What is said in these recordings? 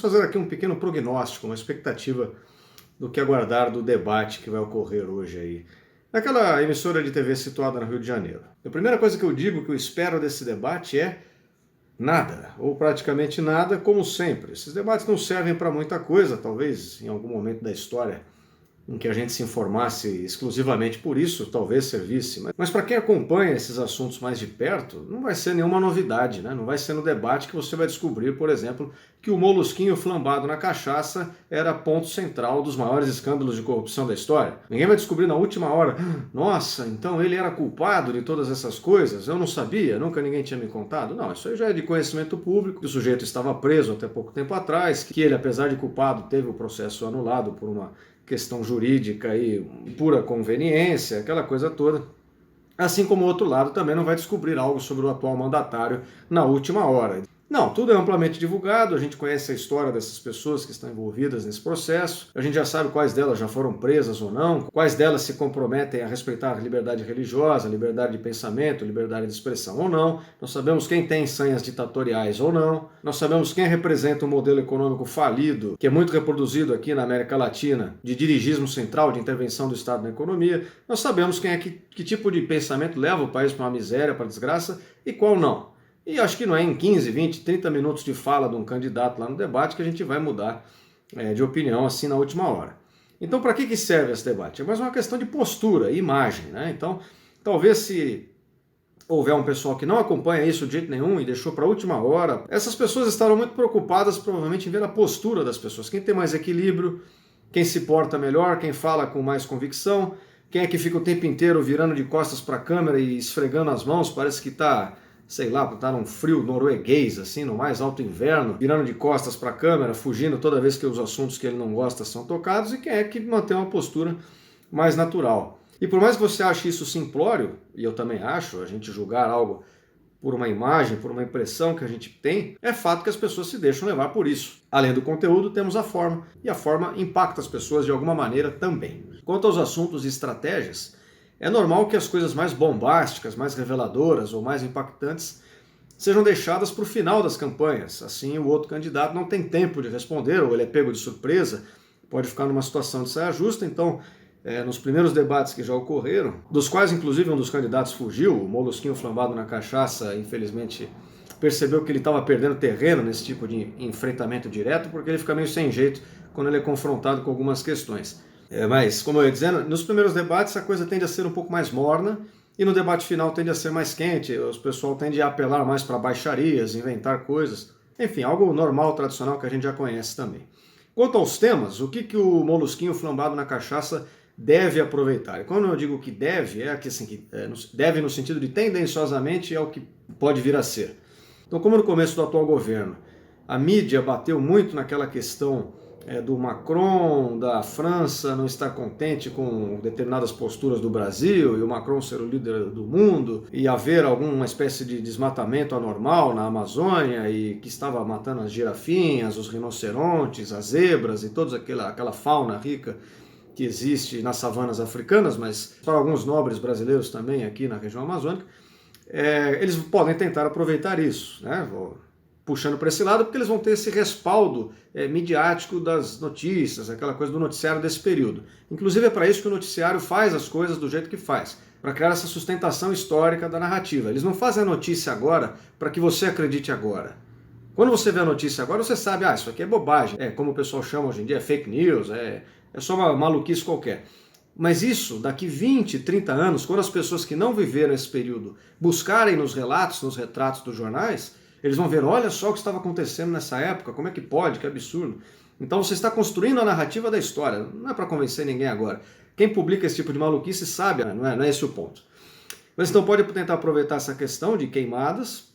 fazer aqui um pequeno prognóstico, uma expectativa do que aguardar do debate que vai ocorrer hoje aí, naquela emissora de TV situada no Rio de Janeiro. A primeira coisa que eu digo, que eu espero desse debate é nada, ou praticamente nada, como sempre. Esses debates não servem para muita coisa, talvez em algum momento da história em que a gente se informasse exclusivamente por isso, talvez servisse. Mas para quem acompanha esses assuntos mais de perto, não vai ser nenhuma novidade, né? Não vai ser no debate que você vai descobrir, por exemplo, que o molusquinho flambado na cachaça era ponto central dos maiores escândalos de corrupção da história. Ninguém vai descobrir na última hora, nossa, então ele era culpado de todas essas coisas? Eu não sabia, nunca ninguém tinha me contado. Não, isso aí já é de conhecimento público, que o sujeito estava preso até pouco tempo atrás, que ele, apesar de culpado, teve o processo anulado por uma questão jurídica e pura conveniência, aquela coisa toda. Assim como o outro lado também não vai descobrir algo sobre o atual mandatário na última hora. Não, tudo é amplamente divulgado, a gente conhece a história dessas pessoas que estão envolvidas nesse processo, a gente já sabe quais delas já foram presas ou não, quais delas se comprometem a respeitar a liberdade religiosa, a liberdade de pensamento, a liberdade de expressão ou não, nós sabemos quem tem sanhas ditatoriais ou não, nós sabemos quem representa um modelo econômico falido, que é muito reproduzido aqui na América Latina, de dirigismo central, de intervenção do Estado na economia, nós sabemos quem é que tipo de pensamento leva o país para uma miséria, para a desgraça e qual não. E acho que não é em 15, 20, 30 minutos de fala de um candidato lá no debate que a gente vai mudar de opinião assim na última hora. Então, para que serve esse debate? É mais uma questão de postura e imagem, né? Então, talvez se houver um pessoal que não acompanha isso de jeito nenhum e deixou para a última hora, essas pessoas estarão muito preocupadas provavelmente em ver a postura das pessoas. Quem tem mais equilíbrio, quem se porta melhor, quem fala com mais convicção, quem é que fica o tempo inteiro virando de costas para a câmera e esfregando as mãos, parece que está, sei lá, tá num frio norueguês, assim, no mais alto inverno, virando de costas para a câmera, fugindo toda vez que os assuntos que ele não gosta são tocados, e quem é que mantém uma postura mais natural. E por mais que você ache isso simplório, e eu também acho, a gente julgar algo por uma imagem, por uma impressão que a gente tem, é fato que as pessoas se deixam levar por isso. Além do conteúdo, temos a forma, e a forma impacta as pessoas de alguma maneira também. Quanto aos assuntos e estratégias, é normal que as coisas mais bombásticas, mais reveladoras ou mais impactantes sejam deixadas para o final das campanhas. Assim, o outro candidato não tem tempo de responder, ou ele é pego de surpresa, pode ficar numa situação de saia justa. Então, nos primeiros debates que já ocorreram, dos quais inclusive um dos candidatos fugiu, o molusquinho flambado na cachaça, infelizmente percebeu que ele estava perdendo terreno nesse tipo de enfrentamento direto, porque ele fica meio sem jeito quando ele é confrontado com algumas questões. Mas, como eu ia dizendo, nos primeiros debates a coisa tende a ser um pouco mais morna e no debate final tende a ser mais quente, o pessoal tende a apelar mais para baixarias, inventar coisas, enfim, algo normal, tradicional que a gente já conhece também. Quanto aos temas, o que o molusquinho flambado na cachaça deve aproveitar? E quando eu digo que deve, é que, assim, deve no sentido de tendenciosamente é o que pode vir a ser. Então, como no começo do atual governo, a mídia bateu muito naquela questão do Macron, da França não estar contente com determinadas posturas do Brasil e o Macron ser o líder do mundo e haver alguma espécie de desmatamento anormal na Amazônia e que estava matando as girafinhas, os rinocerontes, as zebras e toda aquela fauna rica que existe nas savanas africanas, mas para alguns nobres brasileiros também aqui na região amazônica, eles podem tentar aproveitar isso, né? Puxando para esse lado, porque eles vão ter esse respaldo midiático das notícias, aquela coisa do noticiário desse período. Inclusive é para isso que o noticiário faz as coisas do jeito que faz, para criar essa sustentação histórica da narrativa. Eles não fazem a notícia agora para que você acredite agora. Quando você vê a notícia agora, você sabe, isso aqui é bobagem, como o pessoal chama hoje em dia, é fake news, é só uma maluquice qualquer. Mas isso, daqui 20, 30 anos, quando as pessoas que não viveram esse período buscarem nos relatos, nos retratos dos jornais, eles vão ver, olha só o que estava acontecendo nessa época, como é que pode, que absurdo. Então você está construindo a narrativa da história, não é para convencer ninguém agora. Quem publica esse tipo de maluquice sabe, não é esse o ponto. Mas então pode tentar aproveitar essa questão de queimadas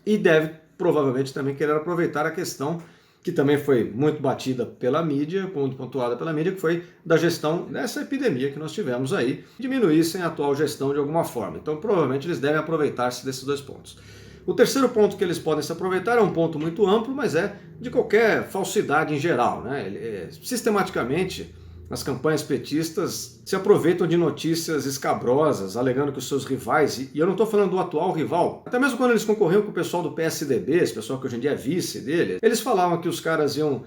e deve provavelmente também querer aproveitar a questão que também foi muito batida pela mídia, muito pontuada pela mídia, que foi da gestão dessa epidemia que nós tivemos aí, diminuíssem a atual gestão de alguma forma. Então provavelmente eles devem aproveitar-se desses dois pontos. O terceiro ponto que eles podem se aproveitar é um ponto muito amplo, mas é de qualquer falsidade em geral, né? Sistematicamente, nas campanhas petistas, se aproveitam de notícias escabrosas, alegando que os seus rivais, e eu não estou falando do atual rival, até mesmo quando eles concorriam com o pessoal do PSDB, esse pessoal que hoje em dia é vice dele, eles falavam que os caras iam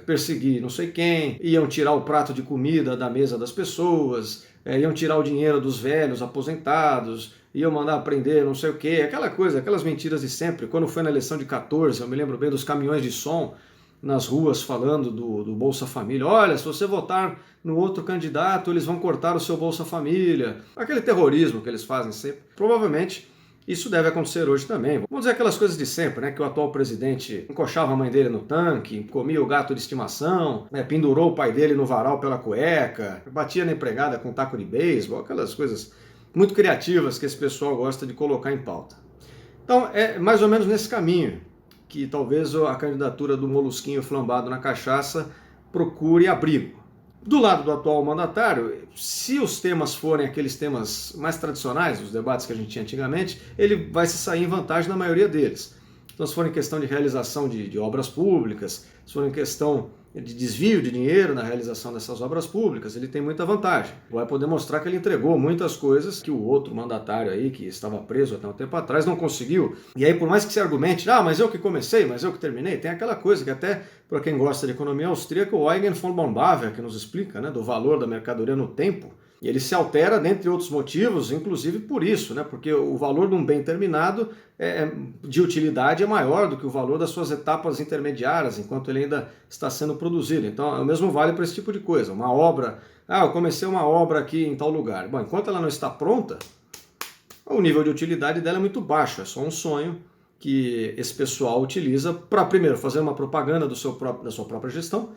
perseguir não sei quem, iam tirar o prato de comida da mesa das pessoas, iam tirar o dinheiro dos velhos aposentados, iam mandar prender não sei o quê, aquela coisa, aquelas mentiras de sempre. Quando foi na eleição de 14, eu me lembro bem dos caminhões de som nas ruas falando do Bolsa Família. Olha, se você votar no outro candidato, eles vão cortar o seu Bolsa Família. Aquele terrorismo que eles fazem sempre. Provavelmente isso deve acontecer hoje também. Vamos dizer aquelas coisas de sempre, né? Que o atual presidente encoxava a mãe dele no tanque, comia o gato de estimação, né? Pendurou o pai dele no varal pela cueca, batia na empregada com um taco de beisebol, aquelas coisas muito criativas que esse pessoal gosta de colocar em pauta. Então, é mais ou menos nesse caminho que talvez a candidatura do molusquinho flambado na cachaça procure abrigo. Do lado do atual mandatário, se os temas forem aqueles temas mais tradicionais, os debates que a gente tinha antigamente, ele vai se sair em vantagem na maioria deles. Então, se for em questão de realização de obras públicas, se for em questão de desvio de dinheiro na realização dessas obras públicas, ele tem muita vantagem. Vai poder mostrar que ele entregou muitas coisas que o outro mandatário aí, que estava preso até um tempo atrás, não conseguiu. E aí, por mais que se argumente, mas eu que comecei, mas eu que terminei, tem aquela coisa que até, para quem gosta de economia austríaca, o Eugen von Bornbavia, que nos explica, né, do valor da mercadoria no tempo, e ele se altera, dentre outros motivos, inclusive por isso, né? Porque o valor de um bem terminado de utilidade é maior do que o valor das suas etapas intermediárias, enquanto ele ainda está sendo produzido. Então, o mesmo vale para esse tipo de coisa. Uma obra, eu comecei uma obra aqui em tal lugar. Bom, enquanto ela não está pronta, o nível de utilidade dela é muito baixo, é só um sonho que esse pessoal utiliza para, primeiro, fazer uma propaganda da sua própria gestão.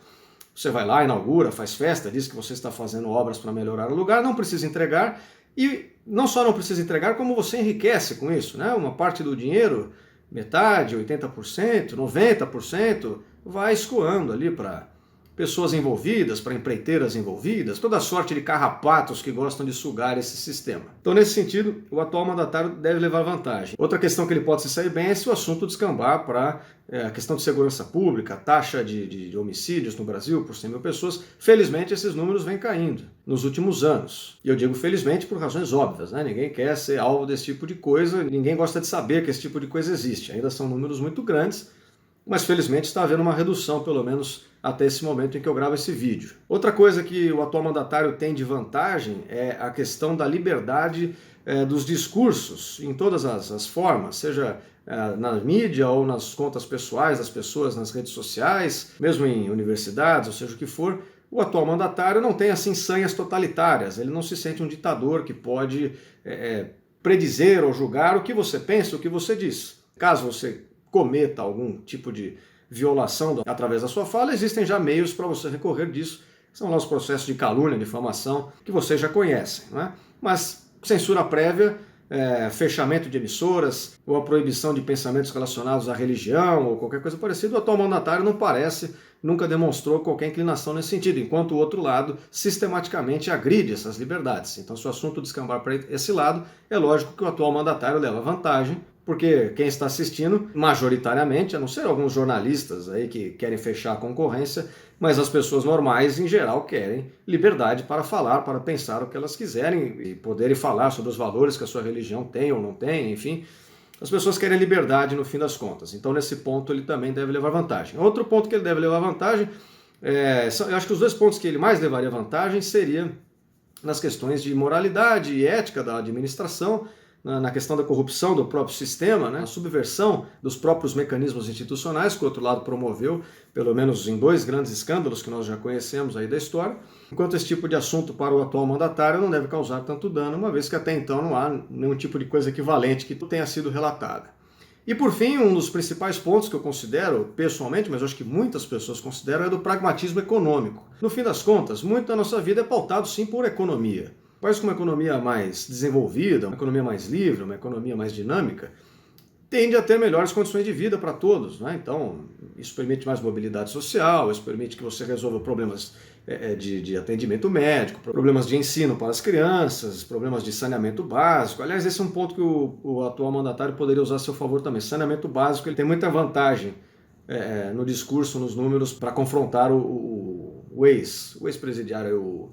Você vai lá, inaugura, faz festa, diz que você está fazendo obras para melhorar o lugar, não precisa entregar, e não só não precisa entregar, como você enriquece com isso, né? Uma parte do dinheiro, metade, 80%, 90%, vai escoando ali para pessoas envolvidas, para empreiteiras envolvidas, toda sorte de carrapatos que gostam de sugar esse sistema. Então, nesse sentido, o atual mandatário deve levar vantagem. Outra questão que ele pode se sair bem é se o assunto descambar para a questão de segurança pública, taxa de homicídios no Brasil por 100 mil pessoas. Felizmente, esses números vêm caindo nos últimos anos. E eu digo felizmente por razões óbvias, né? Ninguém quer ser alvo desse tipo de coisa, ninguém gosta de saber que esse tipo de coisa existe. Ainda são números muito grandes, mas felizmente está havendo uma redução, pelo menos até esse momento em que eu gravo esse vídeo. Outra coisa que o atual mandatário tem de vantagem é a questão da liberdade dos discursos em todas as formas, seja na mídia ou nas contas pessoais das pessoas, nas redes sociais, mesmo em universidades, ou seja o que for. O atual mandatário não tem assim sanhas totalitárias, ele não se sente um ditador que pode predizer ou julgar o que você pensa, o que você diz. Caso você cometa algum tipo de violação através da sua fala, existem já meios para você recorrer disso, são lá os processos de calúnia, difamação, que vocês já conhecem, né? Mas censura prévia, fechamento de emissoras, ou a proibição de pensamentos relacionados à religião, ou qualquer coisa parecida, o atual mandatário não parece, nunca demonstrou qualquer inclinação nesse sentido, enquanto o outro lado sistematicamente agride essas liberdades. Então, se o assunto descambar para esse lado, é lógico que o atual mandatário leva vantagem, porque quem está assistindo, majoritariamente, a não ser alguns jornalistas aí que querem fechar a concorrência, mas as pessoas normais, em geral, querem liberdade para falar, para pensar o que elas quiserem e poderem falar sobre os valores que a sua religião tem ou não tem, enfim. As pessoas querem liberdade no fim das contas. Então, nesse ponto, ele também deve levar vantagem. Outro ponto que ele deve levar vantagem, eu acho que os dois pontos que ele mais levaria vantagem seria nas questões de moralidade e ética da administração, na questão da corrupção do próprio sistema, né? A subversão dos próprios mecanismos institucionais, que o outro lado promoveu, pelo menos em 2 grandes escândalos que nós já conhecemos aí da história, enquanto esse tipo de assunto para o atual mandatário não deve causar tanto dano, uma vez que até então não há nenhum tipo de coisa equivalente que tenha sido relatada. E por fim, um dos principais pontos que eu considero, pessoalmente, mas eu acho que muitas pessoas consideram, é do pragmatismo econômico. No fim das contas, muito da nossa vida é pautado sim por economia. País com uma economia mais desenvolvida, uma economia mais livre, uma economia mais dinâmica, tende a ter melhores condições de vida para todos, né? Então, isso permite mais mobilidade social, isso permite que você resolva problemas de atendimento médico, problemas de ensino para as crianças, problemas de saneamento básico. Aliás, esse é um ponto que o atual mandatário poderia usar a seu favor também. Saneamento básico, ele tem muita vantagem no discurso, nos números, para confrontar o o ex-presidiário,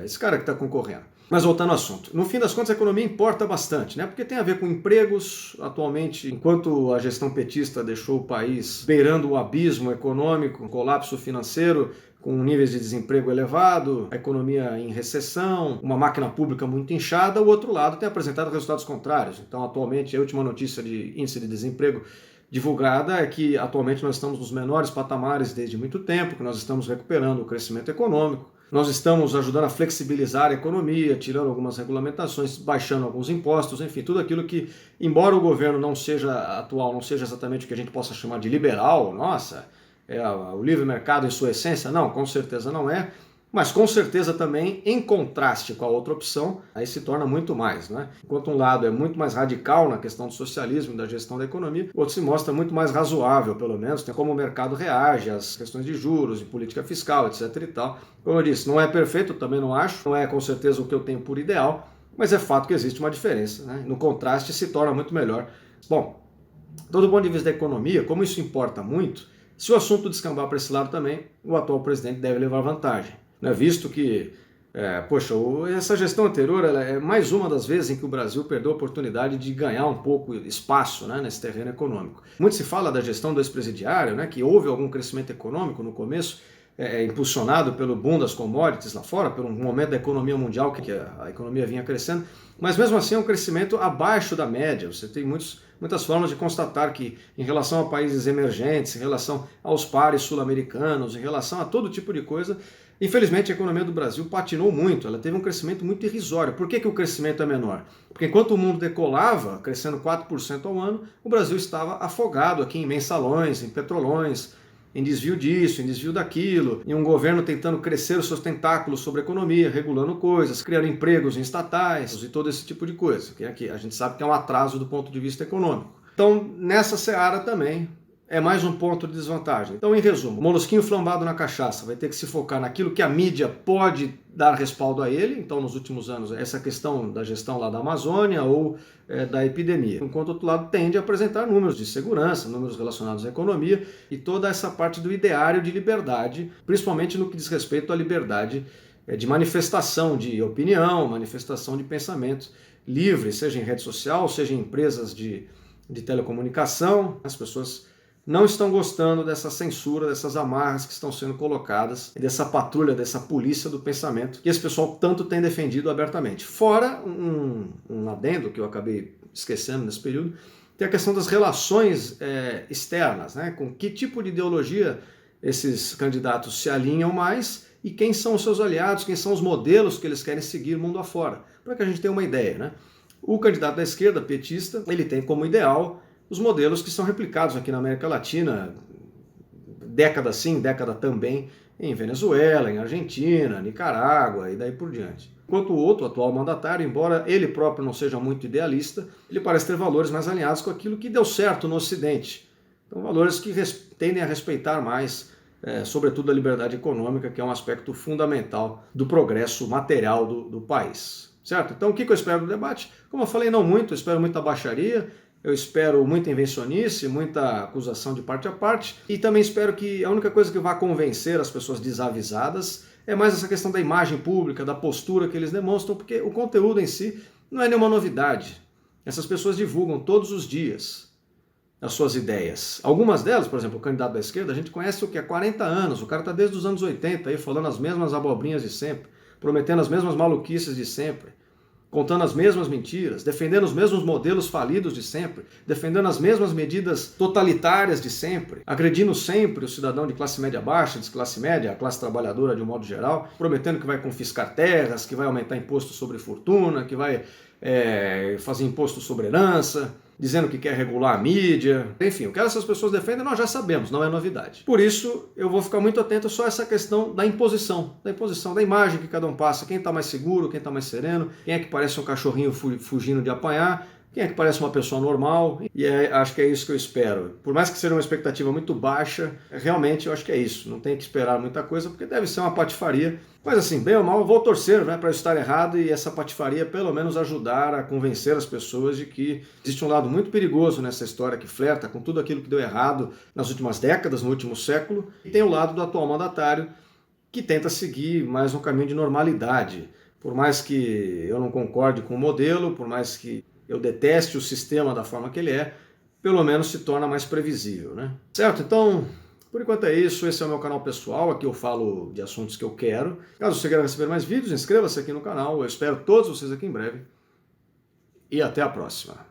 esse cara que está concorrendo. Mas voltando ao assunto, no fim das contas a economia importa bastante, né? Porque tem a ver com empregos. Atualmente, enquanto a gestão petista deixou o país beirando o abismo econômico, um colapso financeiro, com níveis de desemprego elevado, a economia em recessão, uma máquina pública muito inchada, o outro lado tem apresentado resultados contrários. Então, atualmente, a última notícia de índice de desemprego divulgada é que atualmente nós estamos nos menores patamares desde muito tempo, que nós estamos recuperando o crescimento econômico. Nós estamos ajudando a flexibilizar a economia, tirando algumas regulamentações, baixando alguns impostos, enfim, tudo aquilo que, embora o governo não seja atual, não seja exatamente o que a gente possa chamar de liberal, nossa, o livre mercado em sua essência, não, com certeza não é, mas com certeza também, em contraste com a outra opção, aí se torna muito mais, né? Enquanto um lado é muito mais radical na questão do socialismo e da gestão da economia, o outro se mostra muito mais razoável, pelo menos, tem como o mercado reage às questões de juros, de política fiscal, etc e tal. Como eu disse, não é perfeito, eu também não acho, não é com certeza o que eu tenho por ideal, mas é fato que existe uma diferença, né? No contraste se torna muito melhor. Bom, do ponto de vista da economia, como isso importa muito, se o assunto descambar para esse lado também, o atual presidente deve levar vantagem. Visto que, essa gestão anterior ela é mais uma das vezes em que o Brasil perdeu a oportunidade de ganhar um pouco espaço, né, nesse terreno econômico. Muito se fala da gestão do ex-presidiário, né, que houve algum crescimento econômico no começo, impulsionado pelo boom das commodities lá fora, pelo momento da economia mundial, que a economia vinha crescendo, mas mesmo assim é um crescimento abaixo da média. Você tem muitas formas de constatar que, em relação a países emergentes, em relação aos pares sul-americanos, em relação a todo tipo de coisa, infelizmente a economia do Brasil patinou muito, ela teve um crescimento muito irrisório. Por que o crescimento é menor? Porque enquanto o mundo decolava, crescendo 4% ao ano, o Brasil estava afogado aqui em mensalões, em petrolões, em desvio disso, em desvio daquilo, em um governo tentando crescer os seus tentáculos sobre a economia, regulando coisas, criando empregos em estatais e todo esse tipo de coisa, que aqui a gente sabe que é um atraso do ponto de vista econômico. Então, nessa seara também, é mais um ponto de desvantagem. Então, em resumo, o molusquinho flambado na cachaça vai ter que se focar naquilo que a mídia pode dar respaldo a ele. Então, nos últimos anos, essa questão da gestão lá da Amazônia ou da epidemia. Enquanto o outro lado tende a apresentar números de segurança, números relacionados à economia e toda essa parte do ideário de liberdade, principalmente no que diz respeito à liberdade de manifestação de opinião, manifestação de pensamento livre, seja em rede social, seja em empresas de telecomunicação. As pessoas não estão gostando dessa censura, dessas amarras que estão sendo colocadas, dessa patrulha, dessa polícia do pensamento que esse pessoal tanto tem defendido abertamente. Fora um adendo que eu acabei esquecendo nesse período, tem a questão das relações externas, né? Com que tipo de ideologia esses candidatos se alinham mais e quem são os seus aliados, quem são os modelos que eles querem seguir mundo afora, para que a gente tenha uma ideia, né? O candidato da esquerda, petista, ele tem como ideal os modelos que são replicados aqui na América Latina, década sim, década também, em Venezuela, em Argentina, Nicarágua e daí por diante. Enquanto o outro, o atual mandatário, embora ele próprio não seja muito idealista, ele parece ter valores mais alinhados com aquilo que deu certo no Ocidente. Então, valores que tendem a respeitar mais, sobretudo a liberdade econômica, que é um aspecto fundamental do progresso material do país. Certo? Então, o que eu espero do debate? Como eu falei, não muito, eu espero muita baixaria, eu espero muita invencionice, muita acusação de parte a parte, e também espero que a única coisa que vá convencer as pessoas desavisadas é mais essa questão da imagem pública, da postura que eles demonstram, porque o conteúdo em si não é nenhuma novidade. Essas pessoas divulgam todos os dias as suas ideias. Algumas delas, por exemplo, o candidato da esquerda, a gente conhece o que há 40 anos, o cara está desde os anos 80 aí falando as mesmas abobrinhas de sempre, prometendo as mesmas maluquices de sempre, contando as mesmas mentiras, defendendo os mesmos modelos falidos de sempre, defendendo as mesmas medidas totalitárias de sempre, agredindo sempre o cidadão de classe média baixa, de classe média, a classe trabalhadora de um modo geral, prometendo que vai confiscar terras, que vai aumentar imposto sobre fortuna, que vai fazer imposto sobre herança, dizendo que quer regular a mídia. Enfim, o que essas pessoas defendem nós já sabemos, não é novidade. Por isso, eu vou ficar muito atento só a essa questão da imposição, da imagem que cada um passa, quem está mais seguro, quem está mais sereno, quem é que parece um cachorrinho fugindo de apanhar, quem é que parece uma pessoa normal, e acho que é isso que eu espero. Por mais que seja uma expectativa muito baixa, realmente eu acho que é isso, não tem que esperar muita coisa, porque deve ser uma patifaria. Mas assim, bem ou mal, eu vou torcer, né, para eu estar errado e essa patifaria pelo menos ajudar a convencer as pessoas de que existe um lado muito perigoso nessa história que flerta com tudo aquilo que deu errado nas últimas décadas, no último século, e tem o lado do atual mandatário, que tenta seguir mais um caminho de normalidade. Por mais que eu não concorde com o modelo, por mais que eu deteste o sistema da forma que ele é, pelo menos se torna mais previsível, né? Certo? Então, por enquanto é isso. Esse é o meu canal pessoal. Aqui eu falo de assuntos que eu quero. Caso você queira receber mais vídeos, inscreva-se aqui no canal. Eu espero todos vocês aqui em breve. E até a próxima.